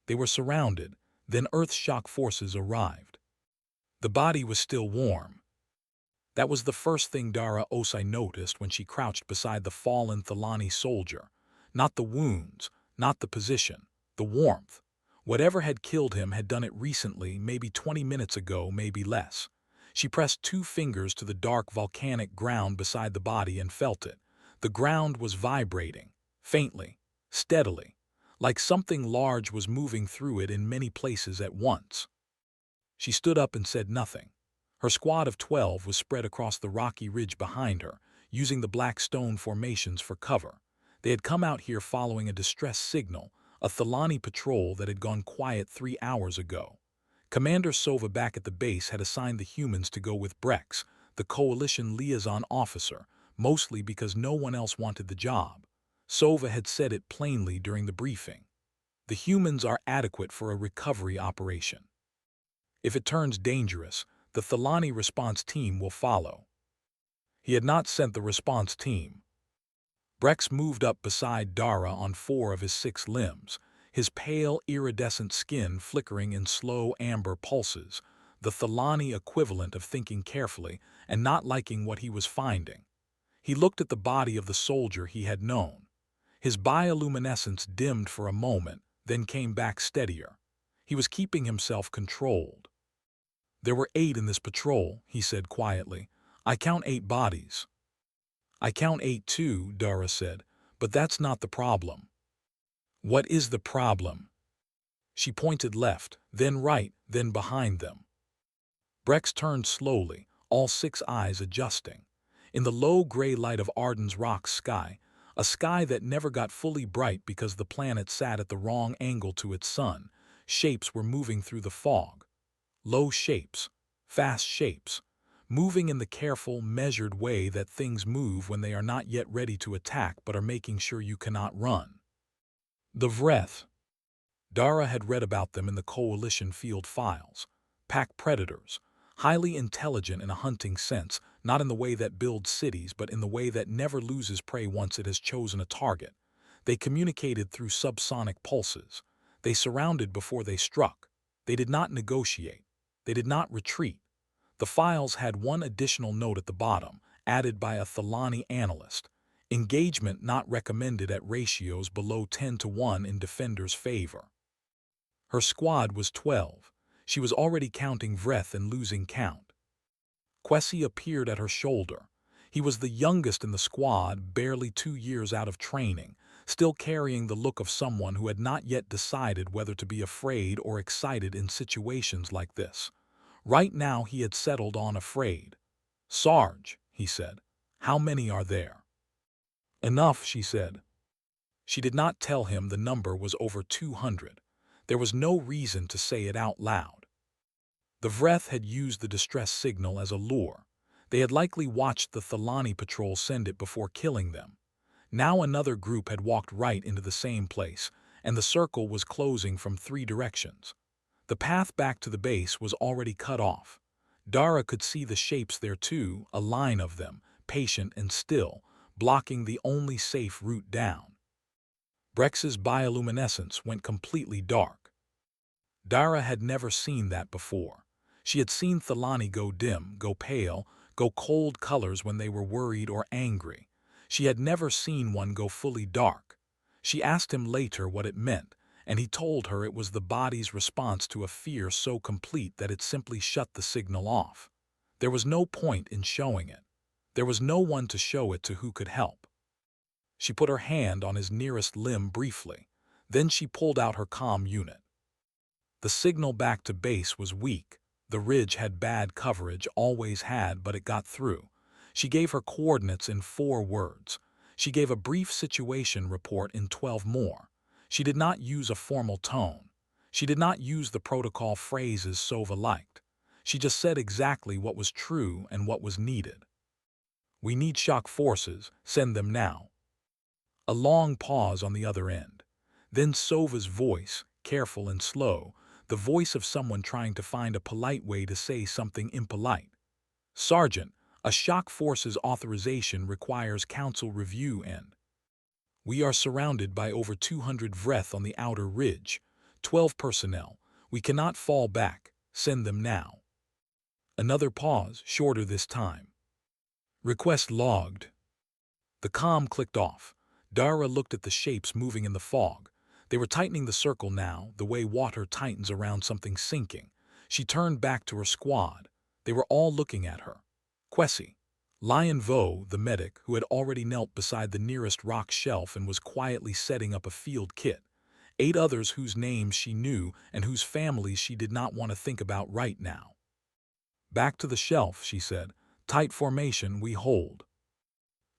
They were surrounded, then Earth's shock forces arrived. The body was still warm. That was the first thing Dara Osai noticed when she crouched beside the fallen Thalani soldier. Not the wounds, not the position, the warmth. Whatever had killed him had done it recently, maybe 20 minutes ago, maybe less. She pressed 2 fingers to the dark volcanic ground beside the body and felt it. The ground was vibrating, faintly, steadily, like something large was moving through it in many places at once. She stood up and said nothing. Her squad of 12 was spread across the rocky ridge behind her, using the black stone formations for cover. They had come out here following a distress signal, a Thalani patrol that had gone quiet 3 hours ago. Commander Sova back at the base had assigned the humans to go with Brex, the coalition liaison officer, mostly because no one else wanted the job. Sova had said it plainly during the briefing. The humans are adequate for a recovery operation. If it turns dangerous, the Thalani response team will follow. He had not sent the response team. Brex moved up beside Dara on 4 of his 6 limbs, his pale, iridescent skin flickering in slow amber pulses, the Thalani equivalent of thinking carefully and not liking what he was finding. He looked at the body of the soldier he had known. His bioluminescence dimmed for a moment, then came back steadier. He was keeping himself controlled. "There were 8 in this patrol," he said quietly. "I count 8 bodies." "I count 8 too," Dara said, "but that's not the problem." "What is the problem?" She pointed left, then right, then behind them. Brex turned slowly, all 6 eyes adjusting. In the low gray light of Arden's rock sky, a sky that never got fully bright because the planet sat at the wrong angle to its sun, shapes were moving through the fog. Low shapes, fast shapes, moving in the careful, measured way that things move when they are not yet ready to attack but are making sure you cannot run. The Vreth. Dara had read about them in the Coalition field files. Pack predators, highly intelligent in a hunting sense, not in the way that builds cities but in the way that never loses prey once it has chosen a target. They communicated through subsonic pulses. They surrounded before they struck. They did not negotiate. They did not retreat. The files had one additional note at the bottom, added by a Thalani analyst. Engagement not recommended at ratios below 10-1 in defenders' favor. Her squad was 12. She was already counting Vreth and losing count. Kwesi appeared at her shoulder. He was the youngest in the squad, barely 2 years out of training, still carrying the look of someone who had not yet decided whether to be afraid or excited in situations like this. Right now he had settled on afraid. "Sarge," he said, "how many are there?" "Enough," she said. She did not tell him the number was over 200. There was no reason to say it out loud. The Vreth had used the distress signal as a lure. They had likely watched the Thalani patrol send it before killing them. Now another group had walked right into the same place, and the circle was closing from 3 directions. The path back to the base was already cut off. Dara could see the shapes there too, a line of them, patient and still, blocking the only safe route down. Brex's bioluminescence went completely dark. Dara had never seen that before. She had seen Thalani go dim, go pale, go cold colors when they were worried or angry. She had never seen one go fully dark. She asked him later what it meant, and he told her it was the body's response to a fear so complete that it simply shut the signal off. There was no point in showing it. There was no one to show it to who could help. She put her hand on his nearest limb briefly. Then she pulled out her comm unit. The signal back to base was weak. The ridge had bad coverage, always had, but it got through. She gave her coordinates in 4 words. She gave a brief situation report in 12 more. She did not use a formal tone. She did not use the protocol phrases Sova liked. She just said exactly what was true and what was needed. "We need shock forces. Send them now." A long pause on the other end. Then Sova's voice, careful and slow, the voice of someone trying to find a polite way to say something impolite. "Sergeant, a shock forces authorization requires council review and we are surrounded by over 200 Vreth on the outer ridge. 12 personnel. We cannot fall back. Send them now. Another pause, shorter this time. Request logged. The comm clicked off. Dara looked at the shapes moving in the fog. They were tightening the circle now, the way water tightens around something sinking. She turned back to her squad. They were all looking at her. Kwesi. Lion Vo, the medic, who had already knelt beside the nearest rock shelf and was quietly setting up a field kit. 8 others whose names she knew and whose families she did not want to think about right now. Back to the shelf, she said. Tight formation, we hold.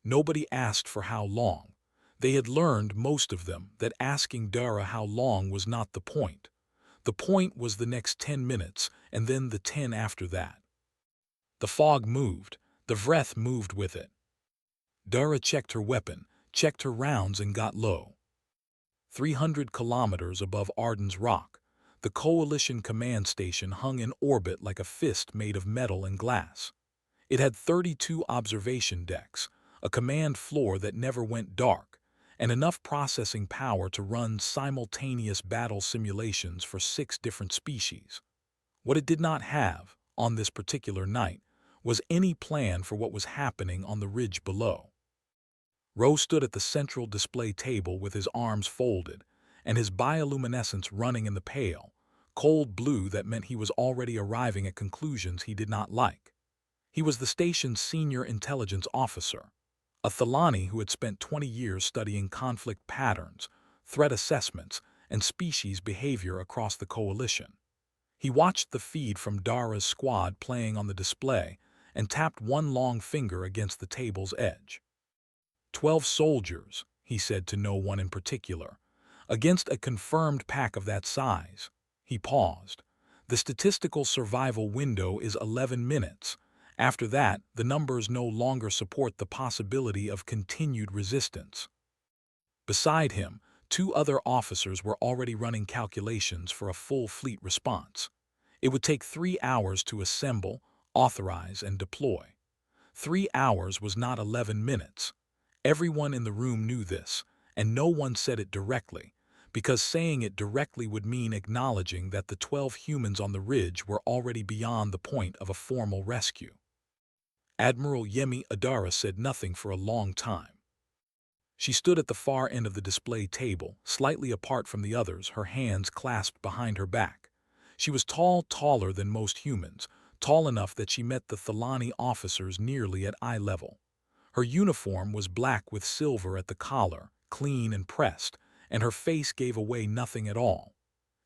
Nobody asked for how long. They had learned, most of them, that asking Dara how long was not the point. The point was the next 10 minutes, and then the 10 after that. The fog moved. The Vreth moved with it. Dara checked her weapon, checked her rounds, and got low. 300 kilometers above Arden's Rock, the Coalition command station hung in orbit like a fist made of metal and glass. It had 32 observation decks, a command floor that never went dark, and enough processing power to run simultaneous battle simulations for 6 different species. What it did not have, on this particular night, was any plan for what was happening on the ridge below. Ro stood at the central display table with his arms folded, and his bioluminescence running in the pale, cold blue that meant he was already arriving at conclusions he did not like. He was the station's senior intelligence officer, a Thalani who had spent 20 years studying conflict patterns, threat assessments, and species behavior across the Coalition. He watched the feed from Dara's squad playing on the display and tapped one long finger against the table's edge. 12 soldiers, he said to no one in particular, against a confirmed pack of that size. He paused. The statistical survival window is 11 minutes. After that, the numbers no longer support the possibility of continued resistance. Beside him, 2 other officers were already running calculations for a full fleet response. It would take 3 hours to assemble, authorize, and deploy. 3 hours was not 11 minutes. Everyone in the room knew this, and no one said it directly, because saying it directly would mean acknowledging that the 12 humans on the ridge were already beyond the point of a formal rescue. Admiral Yemi Adara said nothing for a long time. She stood at the far end of the display table, slightly apart from the others, her hands clasped behind her back. She was tall, taller than most humans, tall enough that she met the Thalani officers nearly at eye level. Her uniform was black with silver at the collar, clean and pressed, and her face gave away nothing at all.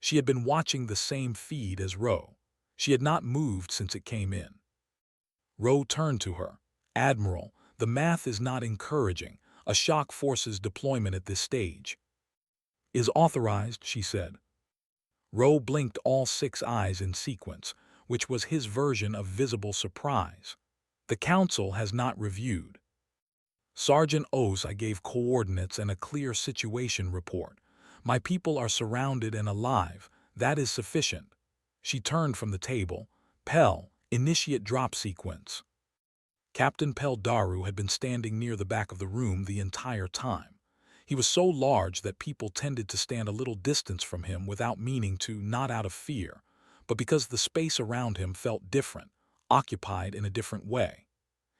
She had been watching the same feed as Ro. She had not moved since it came in. Ro turned to her. Admiral, the math is not encouraging. A shock forces deployment at this stage. Is authorized, she said. Ro blinked all 6 eyes in sequence, which was his version of visible surprise. The Council has not reviewed. Sergeant Oz, I gave coordinates and a clear situation report. My people are surrounded and alive. That is sufficient. She turned from the table. Pel, initiate drop sequence. Captain Pel Daru had been standing near the back of the room the entire time. He was so large that people tended to stand a little distance from him without meaning to, not out of fear, but because the space around him felt different, occupied in a different way.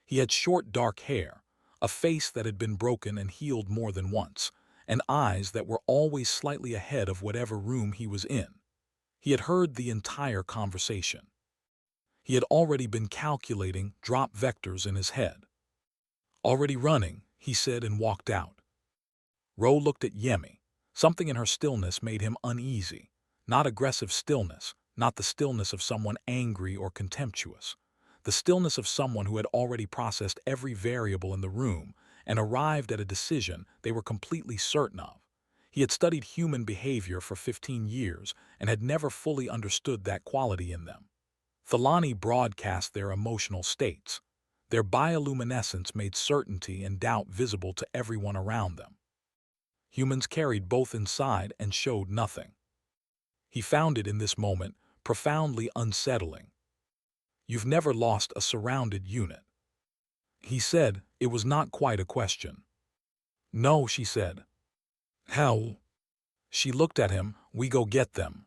He had short dark hair, a face that had been broken and healed more than once, and eyes that were always slightly ahead of whatever room he was in. He had heard the entire conversation. He had already been calculating drop vectors in his head. Already running, he said, and walked out. Ro looked at Yemi. Something in her stillness made him uneasy. Not aggressive stillness, not the stillness of someone angry or contemptuous. The stillness of someone who had already processed every variable in the room and arrived at a decision they were completely certain of. He had studied human behavior for 15 years and had never fully understood that quality in them. Thalani broadcast their emotional states. Their bioluminescence made certainty and doubt visible to everyone around them. Humans carried both inside and showed nothing. He found it in this moment profoundly unsettling. You've never lost a surrounded unit. He said. It was not quite a question. No, she said. How? She looked at him, We go get them.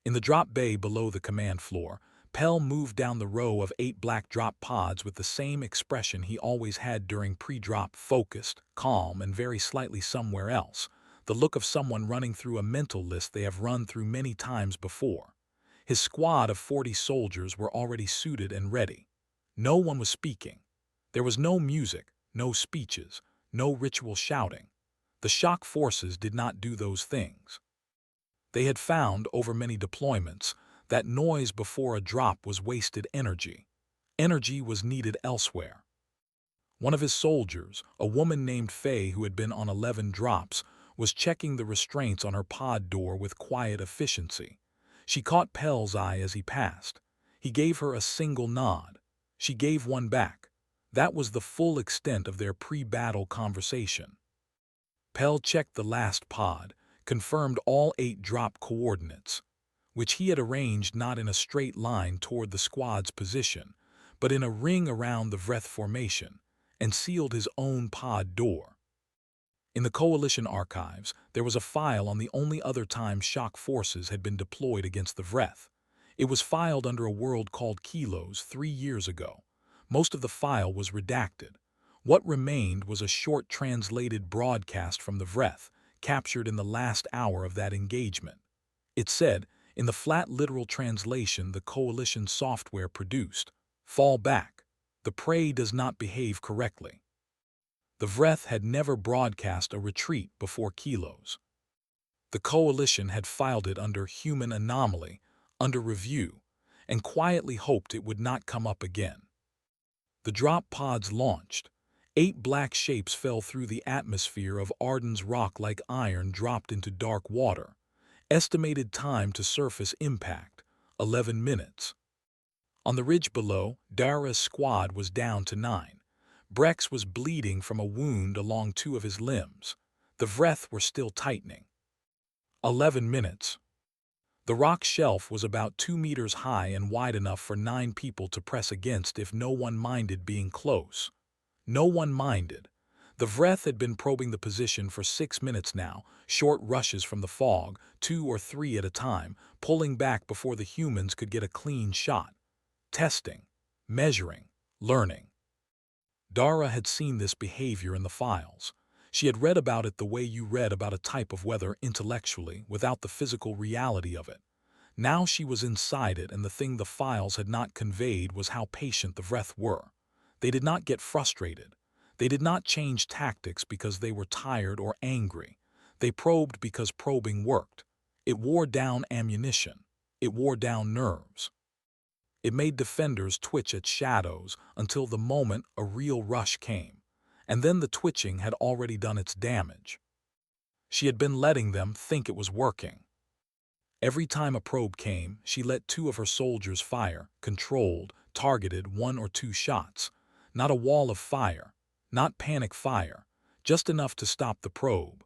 In the drop bay below the command floor, Pell moved down the row of 8 black drop pods with the same expression he always had during pre-drop: focused, calm, and very slightly somewhere else, the look of someone running through a mental list they have run through many times before. His squad of 40 soldiers were already suited and ready. No one was speaking. There was no music, no speeches, no ritual shouting. The shock forces did not do those things. They had found, over many deployments, that noise before a drop was wasted energy. Energy was needed elsewhere. One of his soldiers, a woman named Faye who had been on 11 drops, was checking the restraints on her pod door with quiet efficiency. She caught Pell's eye as he passed. He gave her a single nod. She gave one back. That was the full extent of their pre-battle conversation. Pell checked the last pod, confirmed all 8 drop coordinates, which he had arranged not in a straight line toward the squad's position, but in a ring around the Vreth formation, and sealed his own pod door. In the Coalition archives, there was a file on the only other time shock forces had been deployed against the Vreth. It was filed under a world called Kilos 3 years ago. Most of the file was redacted. What remained was a short translated broadcast from the Vreth, captured in the last hour of that engagement. It said, in the flat literal translation the Coalition software produced, "Fall back. The prey does not behave correctly." The Vreth had never broadcast a retreat before Kilos. The Coalition had filed it under human anomaly, under review, and quietly hoped it would not come up again. The drop pods launched. 8 black shapes fell through the atmosphere of Arden's rock like iron dropped into dark water. Estimated time to surface impact, 11 minutes. On the ridge below, Dara's squad was down to 9. Brex was bleeding from a wound along 2 of his limbs. The Vreth were still tightening. 11 minutes. The rock shelf was about 2 meters high and wide enough for 9 people to press against if no one minded being close. No one minded. The Vreth had been probing the position for 6 minutes now, short rushes from the fog, 2 or 3 at a time, pulling back before the humans could get a clean shot. Testing, measuring, learning. Dara had seen this behavior in the files. She had read about it the way you read about a type of weather intellectually, without the physical reality of it. Now she was inside it, and the thing the files had not conveyed was how patient the Vreth were. They did not get frustrated. They did not change tactics because they were tired or angry. They probed because probing worked. It wore down ammunition. It wore down nerves. It made defenders twitch at shadows until the moment a real rush came, and then the twitching had already done its damage. She had been letting them think it was working. Every time a probe came, she let 2 of her soldiers fire, controlled, targeted 1 or 2 shots. Not a wall of fire, not panic fire, just enough to stop the probe.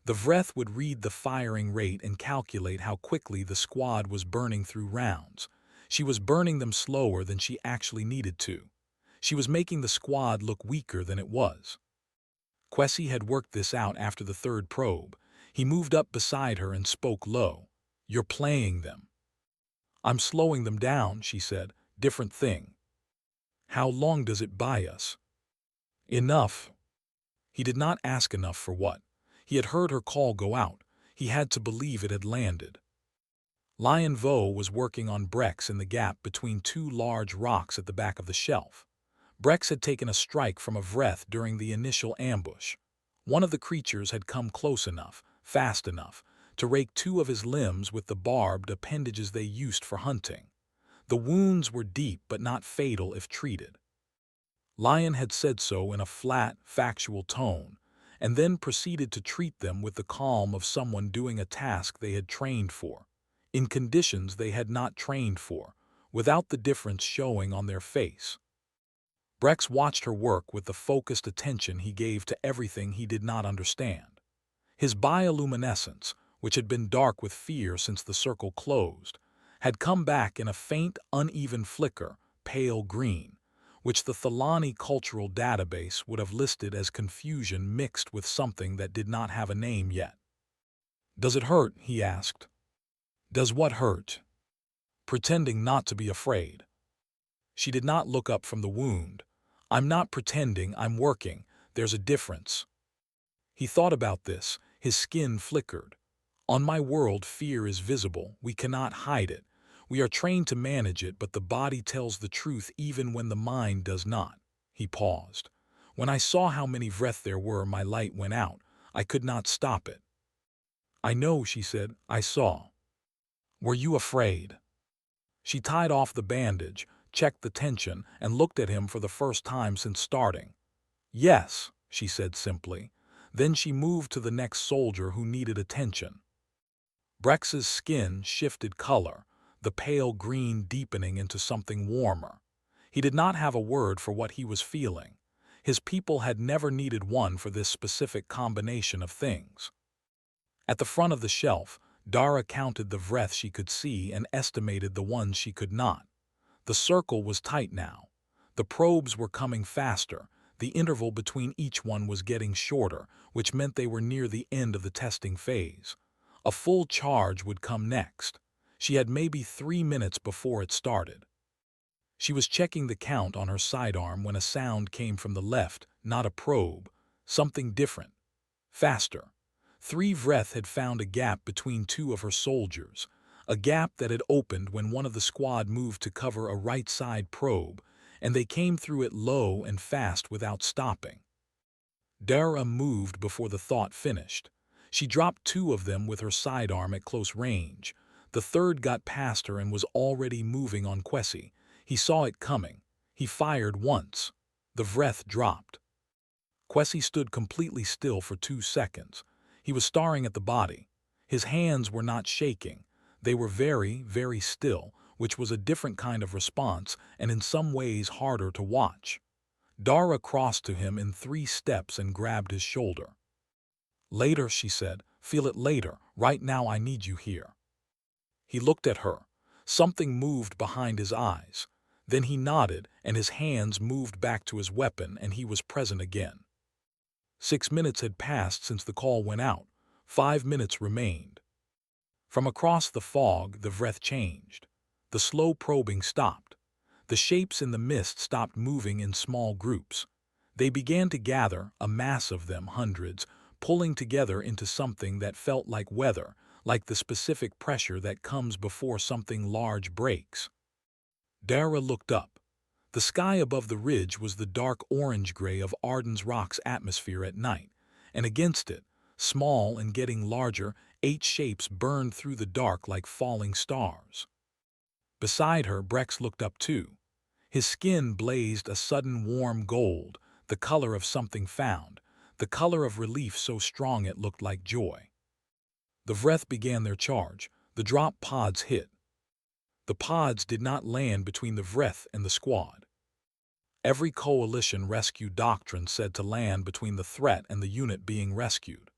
The Vreth would read the firing rate and calculate how quickly the squad was burning through rounds. She was burning them slower than she actually needed to. She was making the squad look weaker than it was. Quessy had worked this out after the 3rd probe. He moved up beside her and spoke low. "You're playing them." "I'm slowing them down," she said. "Different thing." "How long does it buy us?" "Enough." He did not ask enough for what. He had heard her call go out. He had to believe it had landed. Lion Vo was working on Brex in the gap between 2 large rocks at the back of the shelf. Brex had taken a strike from a Vreth during the initial ambush. One of the creatures had come close enough, fast enough, to rake 2 of his limbs with the barbed appendages they used for hunting. The wounds were deep but not fatal if treated. Lion had said so in a flat, factual tone, and then proceeded to treat them with the calm of someone doing a task they had trained for, in conditions they had not trained for, without the difference showing on their face. Brex watched her work with the focused attention he gave to everything he did not understand. His bioluminescence, which had been dark with fear since the circle closed, had come back in a faint, uneven flicker, pale green, which the Thalani cultural database would have listed as confusion mixed with something that did not have a name yet. "Does it hurt?" he asked. "Does what hurt?" Pretending not to be afraid. She did not look up from the wound. "I'm not pretending, I'm working. There's a difference." He thought about this. His skin flickered. "On my world, fear is visible. We cannot hide it. We are trained to manage it, but the body tells the truth even when the mind does not." He paused. "When I saw how many Vreth there were, my light went out. I could not stop it." "I know," she said. "I saw." "Were you afraid?" She tied off the bandage, checked the tension, and looked at him for the first time since starting. "Yes," she said simply. Then she moved to the next soldier who needed attention. Brex's skin shifted color, the pale green deepening into something warmer. He did not have a word for what he was feeling. His people had never needed one for this specific combination of things. At the front of the shelf, Dara counted the Vreth she could see and estimated the ones she could not. The circle was tight now. The probes were coming faster. The interval between each one was getting shorter, which meant they were near the end of the testing phase. A full charge would come next. She had maybe 3 minutes before it started. She was checking the count on her sidearm when a sound came from the left, not a probe, something different. Faster. 3 Vreth had found a gap between 2 of her soldiers, a gap that had opened when one of the squad moved to cover a right-side probe, and they came through it low and fast without stopping. Dara moved before the thought finished. She dropped 2 of them with her sidearm at close range. The third got past her and was already moving on Quessy. He saw it coming. He fired once. The Vreth dropped. Quessy stood completely still for 2 seconds. He was staring at the body. His hands were not shaking. They were very, very still, which was a different kind of response and in some ways harder to watch. Dara crossed to him in 3 steps and grabbed his shoulder. "Later," she said. "Feel it later. Right now I need you here." He looked at her. Something moved behind his eyes. Then he nodded, and his hands moved back to his weapon, and he was present again. 6 minutes had passed since the call went out. 5 minutes remained. From across the fog, the Vreth changed. The slow probing stopped. The shapes in the mist stopped moving in small groups. They began to gather, a mass of them, hundreds, pulling together into something that felt like weather, like the specific pressure that comes before something large breaks. Dara looked up. The sky above the ridge was the dark orange-gray of Arden's Rock's atmosphere at night, and against it, small and getting larger, 8 shapes burned through the dark like falling stars. Beside her, Brex looked up too. His skin blazed a sudden warm gold, the color of something found, the color of relief so strong it looked like joy. The Vreth began their charge. The drop pods hit. The pods did not land between the Vreth and the squad. Every coalition rescue doctrine said to land between the threat and the unit being rescued.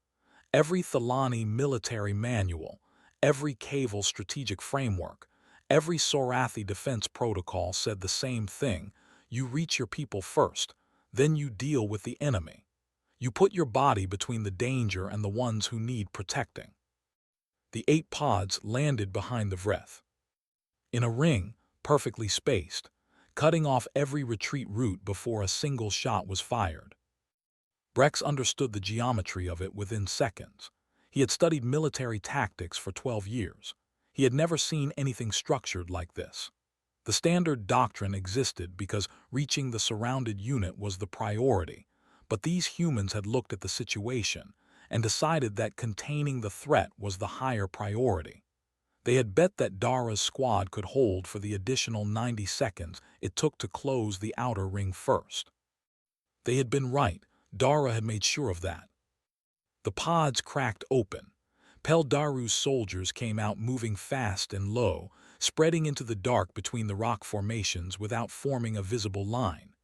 Every Thalani military manual, every Kaval strategic framework, every Sorathi defense protocol said the same thing: you reach your people first, then you deal with the enemy. You put your body between the danger and the ones who need protecting. The 8 pods landed behind the Vreth. In a ring, perfectly spaced, cutting off every retreat route before a single shot was fired. Brex understood the geometry of it within seconds. He had studied military tactics for 12 years. He had never seen anything structured like this. The standard doctrine existed because reaching the surrounded unit was the priority, but these humans had looked at the situation and decided that containing the threat was the higher priority. They had bet that Dara's squad could hold for the additional 90 seconds it took to close the outer ring first. They had been right. Dara had made sure of that. The pods cracked open. Peldaru's soldiers came out moving fast and low, spreading into the dark between the rock formations without forming a visible line.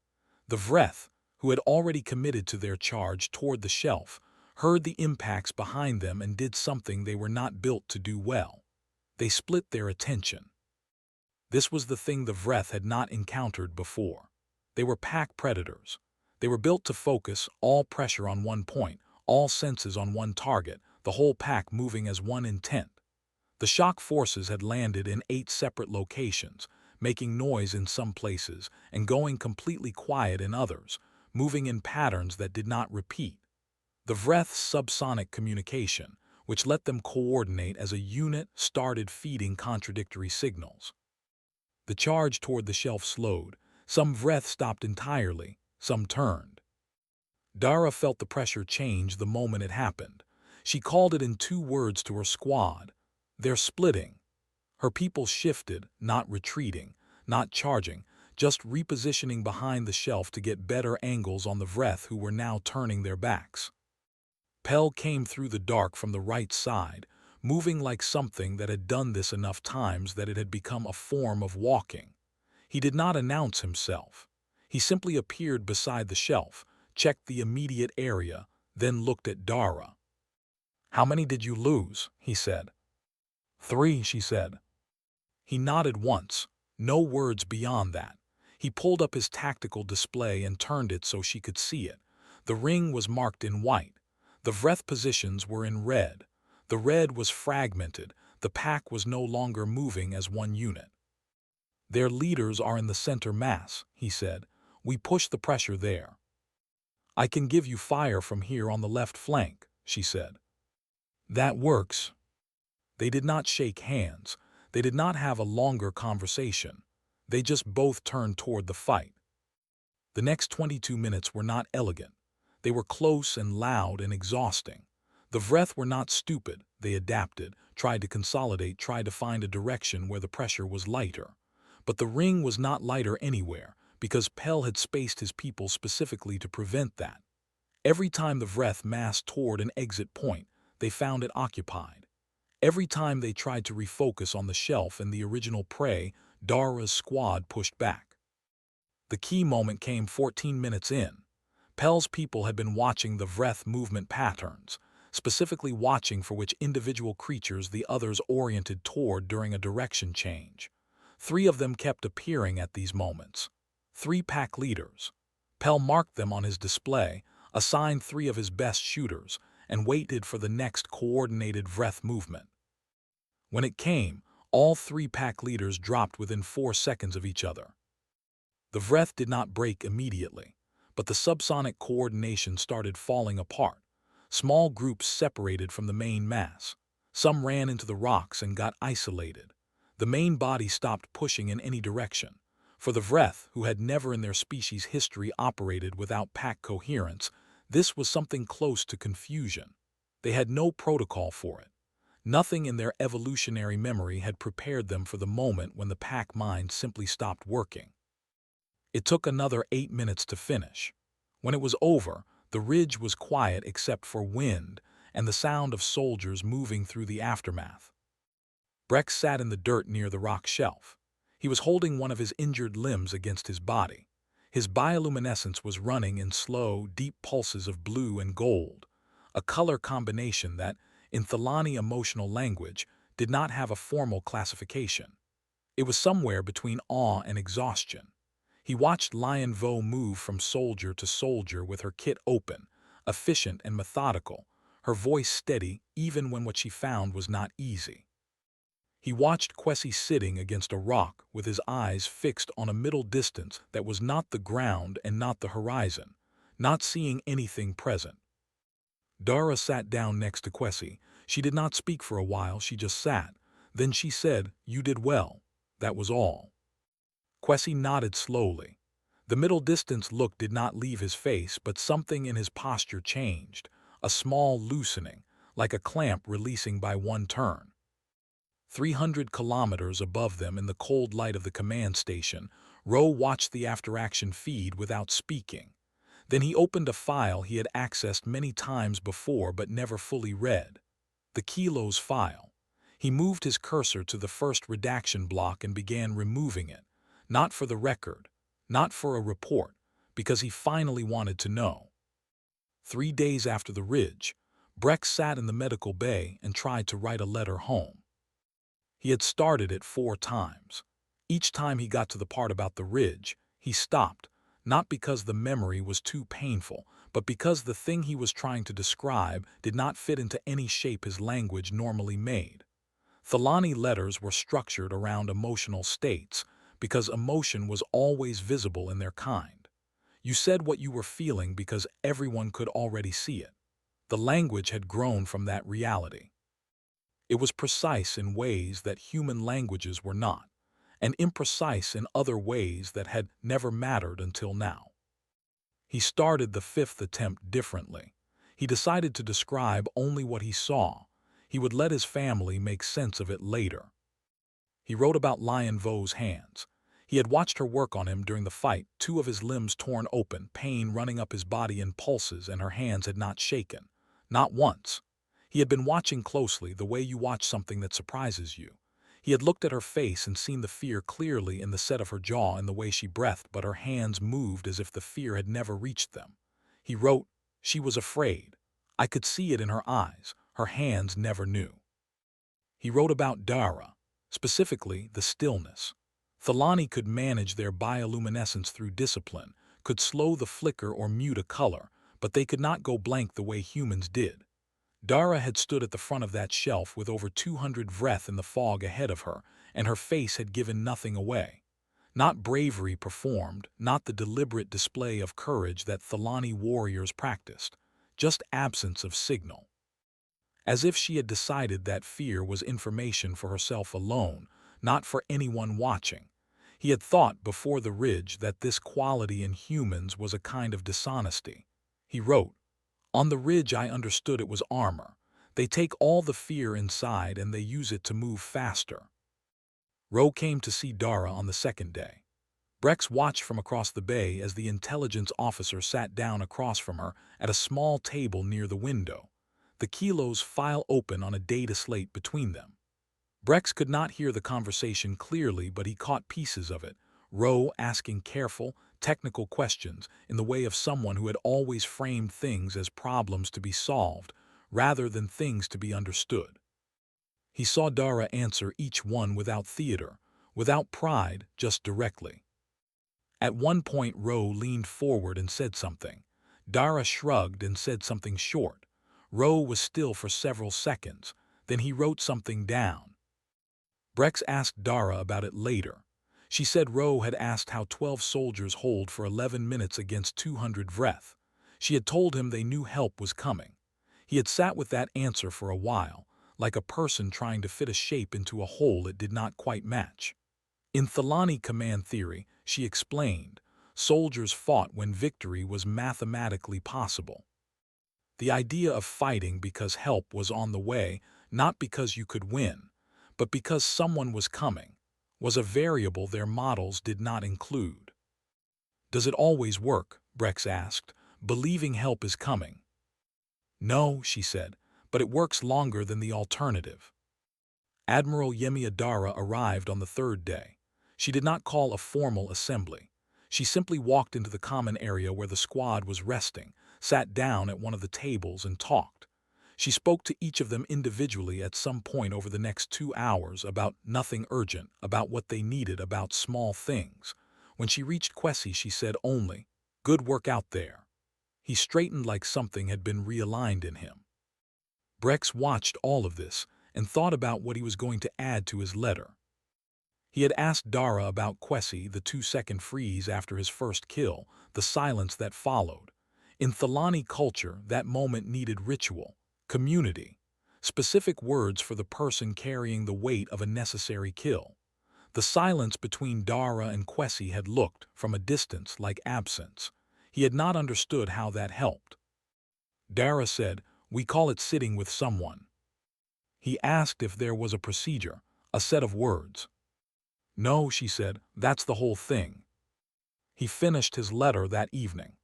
The Vreth, who had already committed to their charge toward the shelf, heard the impacts behind them and did something they were not built to do well. They split their attention. This was the thing the Vreth had not encountered before. They were pack predators. They were built to focus all pressure on one point, all senses on one target, the whole pack moving as one intent. The shock forces had landed in 8 separate locations, making noise in some places and going completely quiet in others, moving in patterns that did not repeat. The Vreth's subsonic communication, which let them coordinate as a unit, started feeding contradictory signals. The charge toward the shelf slowed. Some Vreth stopped entirely, some turned. Dara felt the pressure change the moment it happened. She called it in 2 words to her squad. "They're splitting." Her people shifted, not retreating, not charging, just repositioning behind the shelf to get better angles on the Vreth who were now turning their backs. Pell came through the dark from the right side, moving like something that had done this enough times that it had become a form of walking. He did not announce himself. He simply appeared beside the shelf, checked the immediate area, then looked at Dara. "How many did you lose?" he said. "3," she said. He nodded once, no words beyond that. He pulled up his tactical display and turned it so she could see it. The ring was marked in white. The Vreth positions were in red. The red was fragmented. The pack was no longer moving as one unit. "Their leaders are in the center mass," he said. "We push the pressure there." "I can give you fire from here on the left flank," she said. "That works." They did not shake hands. They did not have a longer conversation. They just both turned toward the fight. The next 22 minutes were not elegant. They were close and loud and exhausting. The Vreth were not stupid. They adapted, tried to consolidate, tried to find a direction where the pressure was lighter. But the ring was not lighter anywhere, because Pell had spaced his people specifically to prevent that. Every time the Vreth massed toward an exit point, they found it occupied. Every time they tried to refocus on the shelf and the original prey, Dara's squad pushed back. The key moment came 14 minutes in. Pell's people had been watching the Vreth movement patterns, specifically watching for which individual creatures the others oriented toward during a direction change. 3 of them kept appearing at these moments. 3 pack leaders. Pell marked them on his display, assigned 3 of his best shooters, and waited for the next coordinated Vreth movement. When it came, all 3 pack leaders dropped within 4 seconds of each other. The Vreth did not break immediately, but the subsonic coordination started falling apart. Small groups separated from the main mass. Some ran into the rocks and got isolated. The main body stopped pushing in any direction. For the Vreth, who had never in their species' history operated without pack coherence, this was something close to confusion. They had no protocol for it. Nothing in their evolutionary memory had prepared them for the moment when the pack mind simply stopped working. It took another 8 minutes to finish. When it was over, the ridge was quiet except for wind and the sound of soldiers moving through the aftermath. Breck sat in the dirt near the rock shelf. He was holding one of his injured limbs against his body. His bioluminescence was running in slow, deep pulses of blue and gold, a color combination that, in Thelani emotional language, did not have a formal classification. It was somewhere between awe and exhaustion. He watched Lion Vo move from soldier to soldier with her kit open, efficient and methodical, her voice steady even when what she found was not easy. He watched Kwesi sitting against a rock with his eyes fixed on a middle distance that was not the ground and not the horizon, not seeing anything present. Dara sat down next to Kwesi. She did not speak for a while, she just sat. Then she said, "You did well." That was all. Kwesi nodded slowly. The middle distance look did not leave his face, but something in his posture changed, a small loosening, like a clamp releasing by one turn. 300 kilometers above them in the cold light of the command station, Ro watched the after-action feed without speaking. Then he opened a file he had accessed many times before but never fully read. The Kilos file. He moved his cursor to the first redaction block and began removing it. Not for the record, not for a report, because he finally wanted to know. 3 days after the ridge, Breck sat in the medical bay and tried to write a letter home. He had started it 4 times. Each time he got to the part about the ridge, he stopped, not because the memory was too painful, but because the thing he was trying to describe did not fit into any shape his language normally made. Thelani letters were structured around emotional states, because emotion was always visible in their kind. You said what you were feeling because everyone could already see it. The language had grown from that reality. It was precise in ways that human languages were not, and imprecise in other ways that had never mattered until now. He started the fifth attempt differently. He decided to describe only what he saw. He would let his family make sense of it later. He wrote about Lion Vo's hands. He had watched her work on him during the fight, two of his limbs torn open, pain running up his body in pulses, and her hands had not shaken. Not once. He had been watching closely, the way you watch something that surprises you. He had looked at her face and seen the fear clearly in the set of her jaw and the way she breathed, but her hands moved as if the fear had never reached them. He wrote, "She was afraid. I could see it in her eyes. Her hands never knew." He wrote about Dara, specifically the stillness. Thelani could manage their bioluminescence through discipline, could slow the flicker or mute a color, but they could not go blank the way humans did. Dara had stood at the front of that shelf with over 200 vreth in the fog ahead of her, and her face had given nothing away. Not bravery performed, not the deliberate display of courage that Thelani warriors practiced, just absence of signal. As if she had decided that fear was information for herself alone, not for anyone watching. He had thought before the ridge that this quality in humans was a kind of dishonesty. He wrote, "On the ridge I understood it was armor. They take all the fear inside and they use it to move faster." Ro came to see Dara on the second day. Brex watched from across the bay as the intelligence officer sat down across from her at a small table near the window, the kilos file open on a data slate between them. Brex could not hear the conversation clearly, but he caught pieces of it, Ro asking careful, technical questions in the way of someone who had always framed things as problems to be solved, rather than things to be understood. He saw Dara answer each one without theater, without pride, just directly. At one point Ro leaned forward and said something. Dara shrugged and said something short. Ro was still for several seconds, then he wrote something down. Brex asked Dara about it later. She said Ro had asked how 12 soldiers hold for 11 minutes against 200 vreth. She had told him they knew help was coming. He had sat with that answer for a while, like a person trying to fit a shape into a hole it did not quite match. In Thelani command theory, she explained, soldiers fought when victory was mathematically possible. The idea of fighting because help was on the way, not because you could win, but because someone was coming, was a variable their models did not include. "Does it always work?" Brex asked, "believing help is coming?" "No," she said, "but it works longer than the alternative." Admiral Yemia Dara arrived on the third day. She did not call a formal assembly. She simply walked into the common area where the squad was resting, sat down at one of the tables and talked. She spoke to each of them individually at some point over the next 2 hours about nothing urgent, about what they needed, about small things. When she reached Kwesi, she said only, "Good work out there." He straightened like something had been realigned in him. Brex watched all of this and thought about what he was going to add to his letter. He had asked Dara about Kwesi, the 2-second freeze after his first kill, the silence that followed. In Thelani culture, that moment needed ritual, community, specific words for the person carrying the weight of a necessary kill. The silence between Dara and Kwesi had looked, from a distance, like absence. He had not understood how that helped. Dara said, "We call it sitting with someone." He asked if there was a procedure, a set of words. "No," she said, "that's the whole thing." He finished his letter that evening.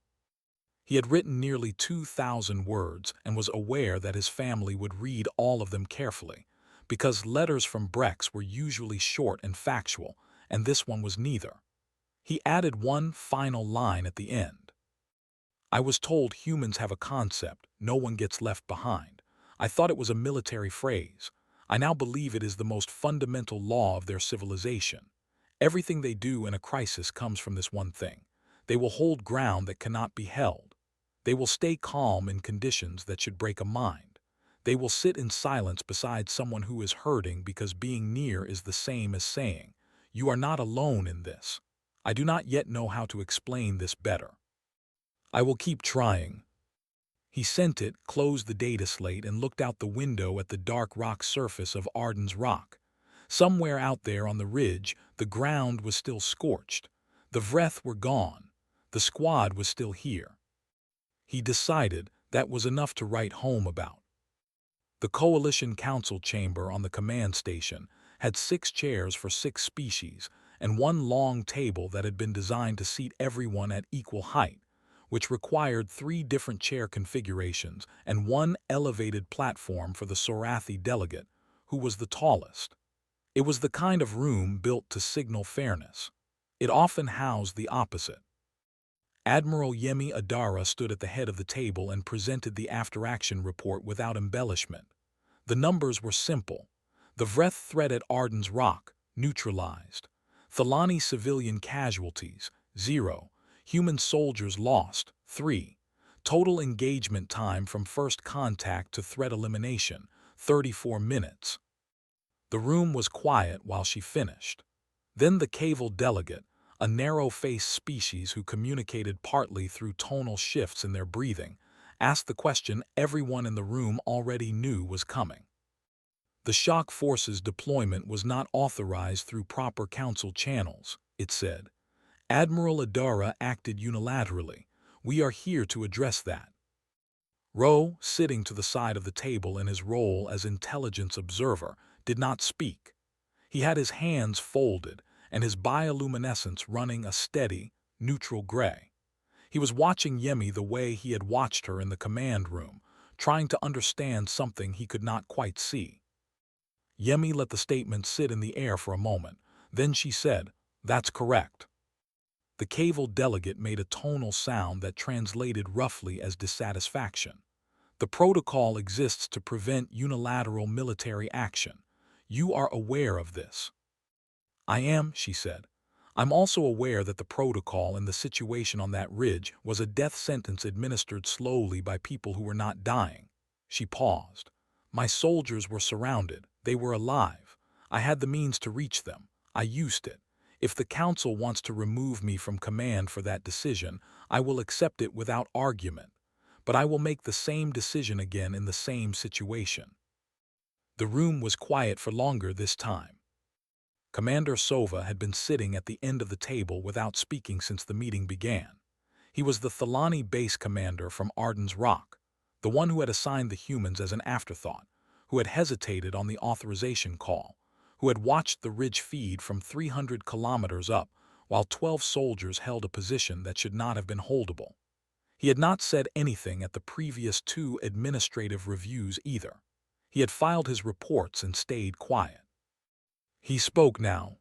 He had written nearly 2,000 words and was aware that his family would read all of them carefully, because letters from Brex were usually short and factual, and this one was neither. He added one final line at the end. "I was told humans have a concept, no one gets left behind. I thought it was a military phrase. I now believe it is the most fundamental law of their civilization. Everything they do in a crisis comes from this one thing. They will hold ground that cannot be held. They will stay calm in conditions that should break a mind. They will sit in silence beside someone who is hurting because being near is the same as saying, "You are not alone in this." I do not yet know how to explain this better. I will keep trying. He sent it, closed the data slate, and looked out the window at the dark rock surface of Arden's Rock. Somewhere out there on the ridge, the ground was still scorched. The Vreth were gone. The squad was still here. He decided that was enough to write home about. The Coalition Council chamber on the command station had 6 chairs for 6 species and one long table that had been designed to seat everyone at equal height, which required 3 different chair configurations and one elevated platform for the Sorathi delegate, who was the tallest. It was the kind of room built to signal fairness. It often housed the opposite. Admiral Yemi Adara stood at the head of the table and presented the after-action report without embellishment. The numbers were simple. The Vreth threat at Arden's Rock, neutralized. Thalani civilian casualties, 0. Human soldiers lost, 3. Total engagement time from first contact to threat elimination, 34 minutes. The room was quiet while she finished. Then the Cavil delegate, a narrow-faced species who communicated partly through tonal shifts in their breathing, asked the question everyone in the room already knew was coming. The shock forces deployment was not authorized through proper council channels, it said. Admiral Adara acted unilaterally. We are here to address that. Ro, sitting to the side of the table in his role as intelligence observer, did not speak. He had his hands folded and his bioluminescence running a steady, neutral gray. He was watching Yemi the way he had watched her in the command room, trying to understand something he could not quite see. Yemi let the statement sit in the air for a moment. Then she said, "That's correct." The Cavil delegate made a tonal sound that translated roughly as dissatisfaction. The protocol exists to prevent unilateral military action. You are aware of this. I am, she said. I'm also aware that the protocol and the situation on that ridge was a death sentence administered slowly by people who were not dying. She paused. My soldiers were surrounded. They were alive. I had the means to reach them. I used it. If the council wants to remove me from command for that decision, I will accept it without argument. But I will make the same decision again in the same situation. The room was quiet for longer this time. Commander Sova had been sitting at the end of the table without speaking since the meeting began. He was the Thalani base commander from Arden's Rock, the one who had assigned the humans as an afterthought, who had hesitated on the authorization call, who had watched the ridge feed from 300 kilometers up while 12 soldiers held a position that should not have been holdable. He had not said anything at the previous 2 administrative reviews either. He had filed his reports and stayed quiet. He spoke now.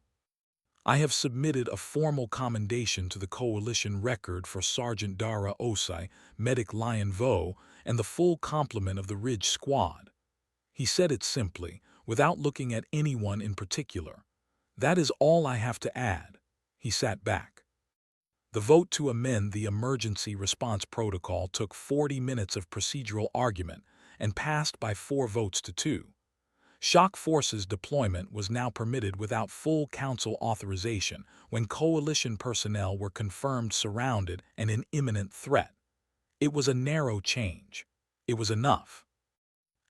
I have submitted a formal commendation to the Coalition record for Sergeant Dara Osai, Medic Lion Vo, and the full complement of the Ridge Squad. He said it simply, without looking at anyone in particular. That is all I have to add. He sat back. The vote to amend the emergency response protocol took 40 minutes of procedural argument and passed by 4 votes to 2. Shock forces deployment was now permitted without full council authorization when coalition personnel were confirmed surrounded and in imminent threat. It was a narrow change. It was enough.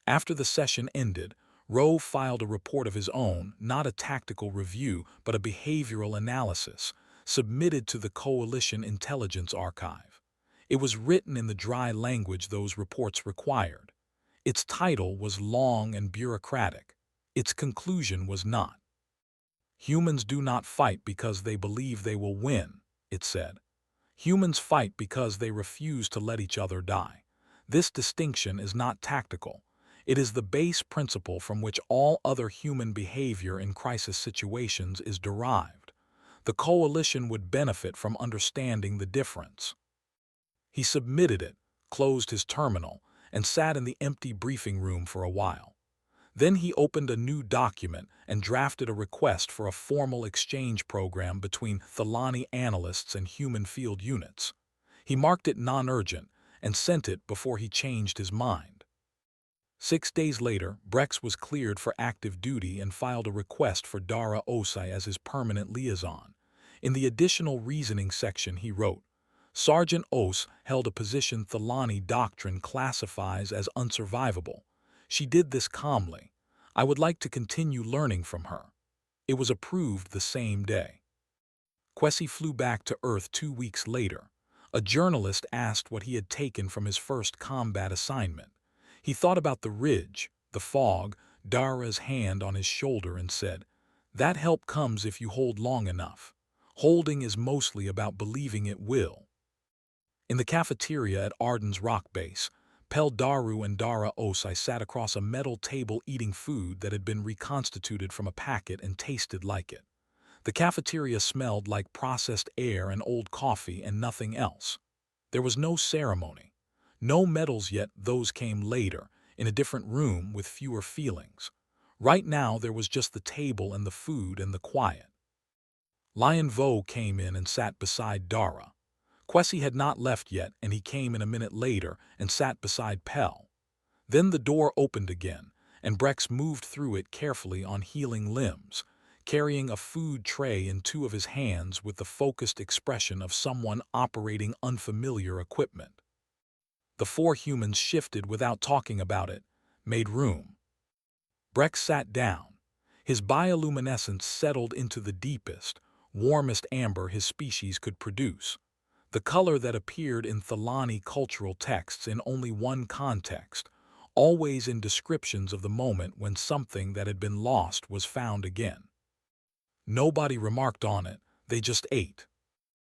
After the session ended, Rowe filed a report of his own, not a tactical review, but a behavioral analysis, submitted to the Coalition Intelligence Archive. It was written in the dry language those reports required. Its title was long and bureaucratic. Its conclusion was not. Humans do not fight because they believe they will win, it said. Humans fight because they refuse to let each other die. This distinction is not tactical. It is the base principle from which all other human behavior in crisis situations is derived. The coalition would benefit from understanding the difference. He submitted it, closed his terminal, and sat in the empty briefing room for a while. Then he opened a new document and drafted a request for a formal exchange program between Thalani analysts and human field units. He marked it non-urgent and sent it before he changed his mind. 6 days later, Brex was cleared for active duty and filed a request for Dara Osai as his permanent liaison. In the additional reasoning section he wrote, Sergeant Os held a position Thalani doctrine classifies as unsurvivable. She did this calmly. I would like to continue learning from her. It was approved the same day. Kwesi flew back to Earth 2 weeks later. A journalist asked what he had taken from his first combat assignment. He thought about the ridge, the fog, Dara's hand on his shoulder and said, "That help comes if you hold long enough. Holding is mostly about believing it will." In the cafeteria at Arden's rock base, Pel Daru and Dara Osai sat across a metal table eating food that had been reconstituted from a packet and tasted like it. The cafeteria smelled like processed air and old coffee and nothing else. There was no ceremony. No medals yet, those came later, in a different room with fewer feelings. Right now there was just the table and the food and the quiet. Lion Vo came in and sat beside Dara. Kwesi had not left yet, and he came in a minute later and sat beside Pel. Then the door opened again, and Brex moved through it carefully on healing limbs, carrying a food tray in 2 of his hands with the focused expression of someone operating unfamiliar equipment. The 4 humans shifted without talking about it, made room. Brex sat down. His bioluminescence settled into the deepest, warmest amber his species could produce, the color that appeared in Thalani cultural texts in only one context, always in descriptions of the moment when something that had been lost was found again. Nobody remarked on it, they just ate.